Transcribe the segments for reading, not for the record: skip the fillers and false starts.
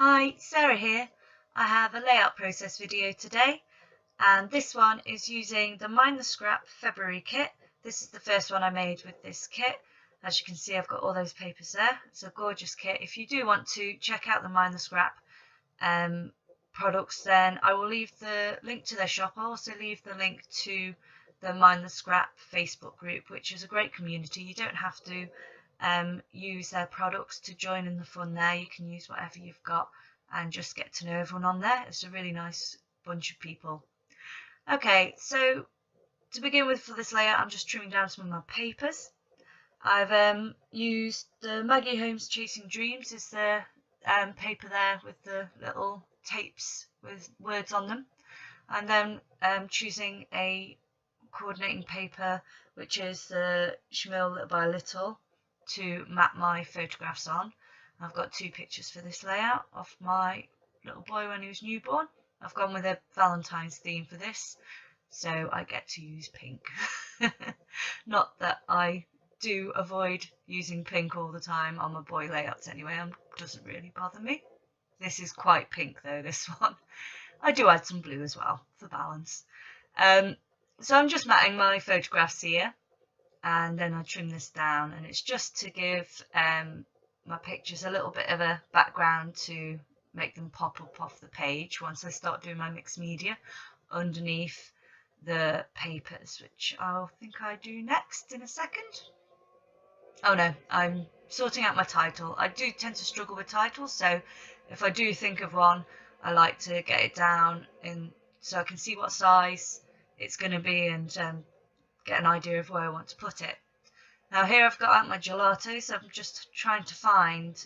Hi, Sarah here. I have a layout process video today, and this one is using the Mind the Scrap February kit. This is the first one I made with this kit. As you can see, I've got all those papers there. It's a gorgeous kit. If you do want to check out the Mind the Scrap products, then I will leave the link to their shop. I'll also leave the link to the Mind the Scrap Facebook group, which is a great community. You don't have to use their products to join in the fun there. You can use whatever you've got and just get to know everyone on there. It's a really nice bunch of people. Okay, so to begin with for this layout, I'm just trimming down some of my papers. I've used the Maggie Holmes Chasing Dreams is the paper there with the little tapes with words on them, and then choosing a coordinating paper which is the Schmill Little by Little to map my photographs on. I've got two pictures for this layout of my little boy when he was newborn. I've gone with a Valentine's theme for this, so I get to use pink. Not that I do avoid using pink all the time on my boy layouts anyway, it doesn't really bother me. This is quite pink though, this one. I do add some blue as well for balance. So I'm just matting my photographs here, and then I trim this down, and it's just to give my pictures a little bit of a background to make them pop up off the page once I start doing my mixed media underneath the papers, which I'll think I do next in a second. Oh no, I'm sorting out my title. I do tend to struggle with titles, so if I do think of one, I like to get it down so I can see what size it's going to be and get an idea of where I want to put it. Now here I've got out my gelato, so I'm just trying to find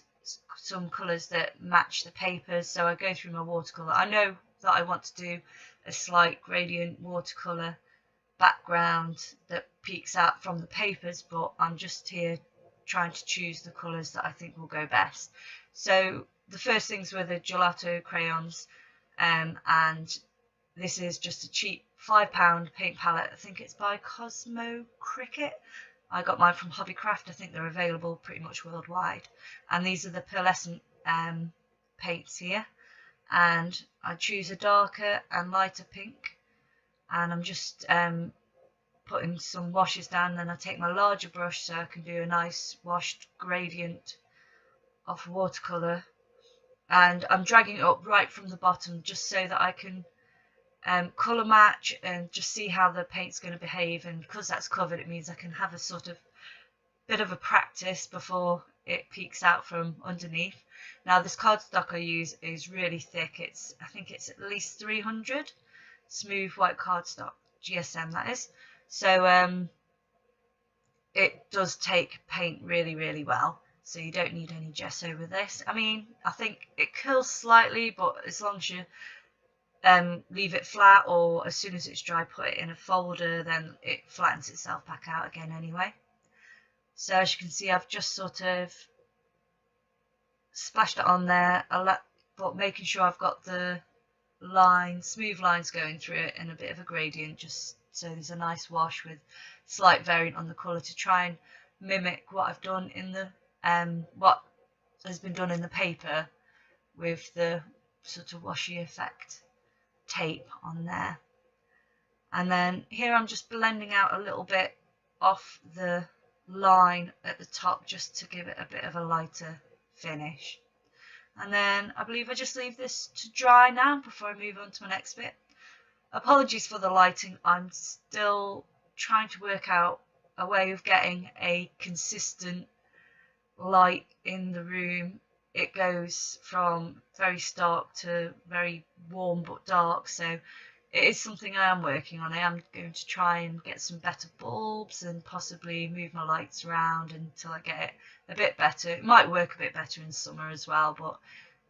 some colours that match the papers. So I go through my watercolour. I know that I want to do a slight gradient watercolour background that peeks out from the papers, but I'm just here trying to choose the colours that I think will go best. So the first things were the gelato crayons, and this is just a cheap £5 paint palette. I think it's by Cosmo Cricket. I got mine from Hobbycraft. I think they're available pretty much worldwide. And these are the pearlescent paints here. And I choose a darker and lighter pink. And I'm just putting some washes down. Then I take my larger brush so I can do a nice washed gradient of watercolour. And I'm dragging it up right from the bottom just so that I can colour match and just see how the paint's going to behave, and because that's covered it means I can have a sort of bit of a practice before it peeks out from underneath. Now this cardstock I use is really thick. I think it's at least 300 smooth white cardstock, GSM that is, so it does take paint really well, so you don't need any gesso with this. I mean, I think it curls slightly, but as long as you leave it flat, or as soon as it's dry put it in a folder, then it flattens itself back out again anyway. So as you can see, I've just sort of splashed it on there, but making sure I've got the smooth lines going through it and a bit of a gradient, just so there's a nice wash with slight variant on the colour to try and mimic what I've done in the what has been done in the paper with the sort of washy effect tape on there. And then here I'm just blending out a little bit off the line at the top just to give it a bit of a lighter finish. And then I believe I just leave this to dry now before I move on to my next bit. Apologies for the lighting, I'm still trying to work out a way of getting a consistent light in the room. It goes from very stark to very warm but dark, so it is something I am working on. I am going to try and get some better bulbs and possibly move my lights around until I get it a bit better. It might work a bit better in summer as well, but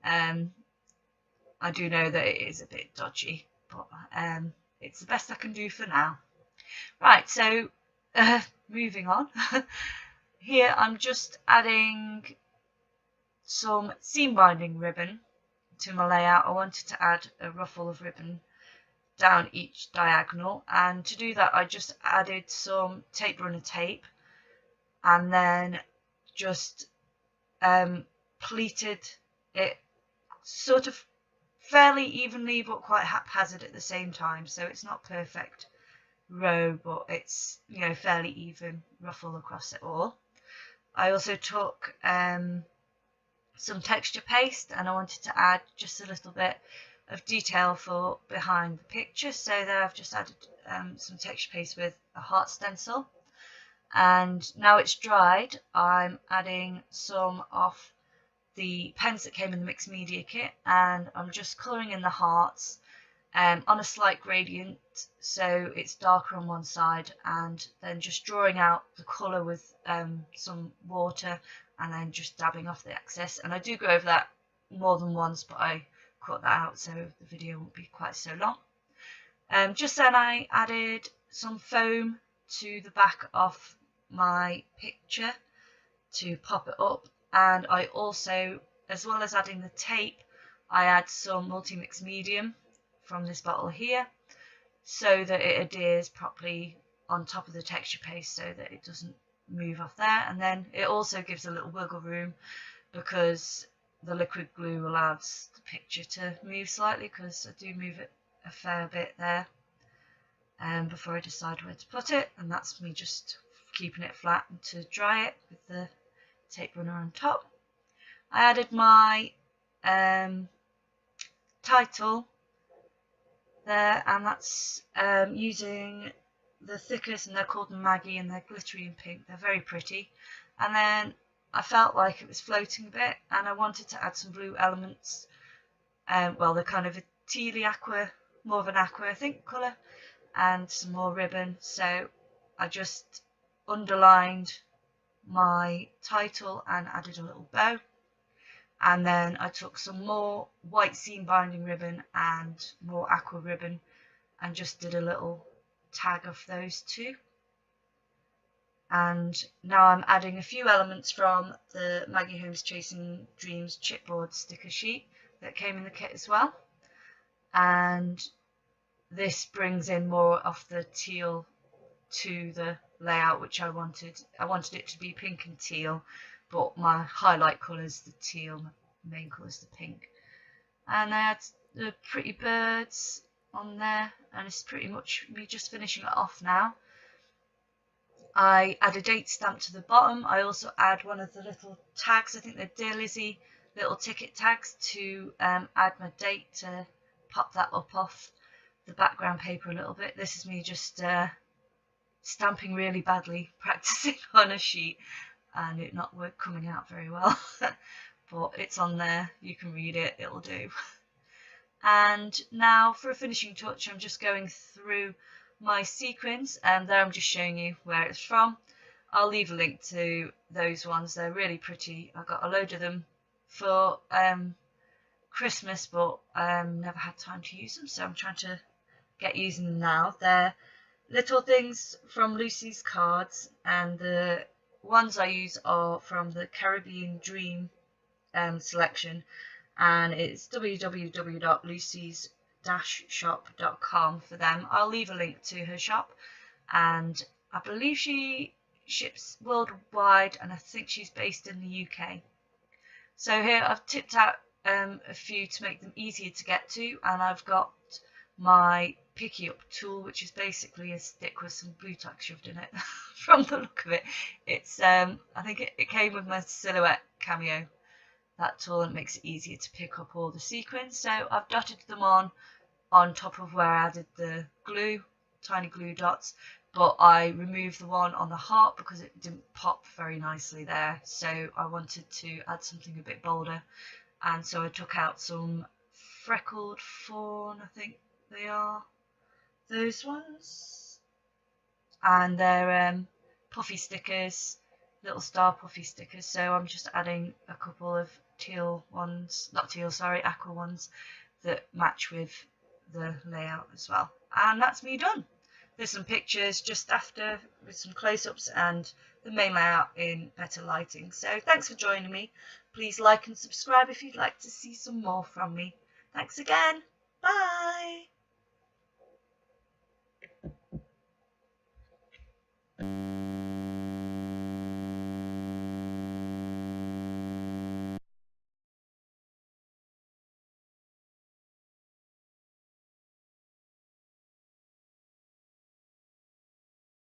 I do know that it is a bit dodgy, but it's the best I can do for now. Right, so moving on. Here I'm just adding some seam binding ribbon to my layout. I wanted to add a ruffle of ribbon down each diagonal, and to do that I just added some tape runner tape and then just pleated it sort of fairly evenly but quite haphazard at the same time, so it's not perfect row, but it's, you know, fairly even ruffle across it all. I also took some texture paste, and I wanted to add just a little bit of detail for behind the picture, so there I've just added some texture paste with a heart stencil. And now it's dried, I'm adding some of the pens that came in the mixed media kit, and I'm just colouring in the hearts on a slight gradient, so it's darker on one side, and then just drawing out the colour with some water, and then just dabbing off the excess. And I do go over that more than once, but I cut that out so the video won't be quite so long. Just then I added some foam to the back of my picture to pop it up, and I also, as well as adding the tape, I add some multi-mix medium from this bottle here, so that it adheres properly on top of the texture paste so that it doesn't move off there. And then it also gives a little wiggle room because the liquid glue allows the picture to move slightly, because I do move it a fair bit there before I decide where to put it, and that's me just keeping it flat and to dry it with the tape runner on top. I added my title there, and that's using the thickest, and they're called Maggie, and they're glittery and pink. They're very pretty. And then I felt like it was floating a bit, and I wanted to add some blue elements. Well, they're kind of a tealy aqua, more of an aqua, I think, colour, and some more ribbon. So I just underlined my title and added a little bow. And then I took some more white seam binding ribbon and more aqua ribbon and just did a little tag of those two. And now I'm adding a few elements from the Maggie Holmes Chasing Dreams chipboard sticker sheet that came in the kit as well. And this brings in more of the teal to the layout, which I wanted. I wanted it to be pink and teal, but my highlight colour is the teal, my main colour is the pink. And I had the pretty birds on there, and it's pretty much me just finishing it off now. I add a date stamp to the bottom. I also add one of the little tags, I think they're Dear Lizzie little ticket tags, to add my date, to pop that up off the background paper a little bit. This is me just stamping really badly, practicing on a sheet, and it not coming out very well. But it's on there, you can read it, it'll do. And now for a finishing touch, I'm just going through my sequins, and there I'm just showing you where it's from. I'll leave a link to those ones, they're really pretty. I got a load of them for Christmas, but never had time to use them, so I'm trying to get using them now. They're little things from Lucy's cards, and the ones I use are from the Caribbean Dream selection, and it's www.lucys-shop.com for them. I'll leave a link to her shop, and I believe she ships worldwide, and I think she's based in the UK. So here I've tipped out a few to make them easier to get to, and I've got my picky up tool, which is basically a stick with some glue tack shoved in it. From the look of it, it's I think it came with my silhouette cameo, that tool, and it makes it easier to pick up all the sequins. So I've dotted them on top of where I added the glue, tiny glue dots, but I removed the one on the heart because it didn't pop very nicely there, so I wanted to add something a bit bolder, and so I took out some freckled fawn, I think they are those ones, and they're puffy stickers, little star puffy stickers. So I'm just adding a couple of teal ones, not teal, sorry, aqua ones that match with the layout as well. And that's me done. There's some pictures just after with some close-ups and the main layout in better lighting. So thanks for joining me. Please like and subscribe if you'd like to see some more from me. Thanks again. Bye.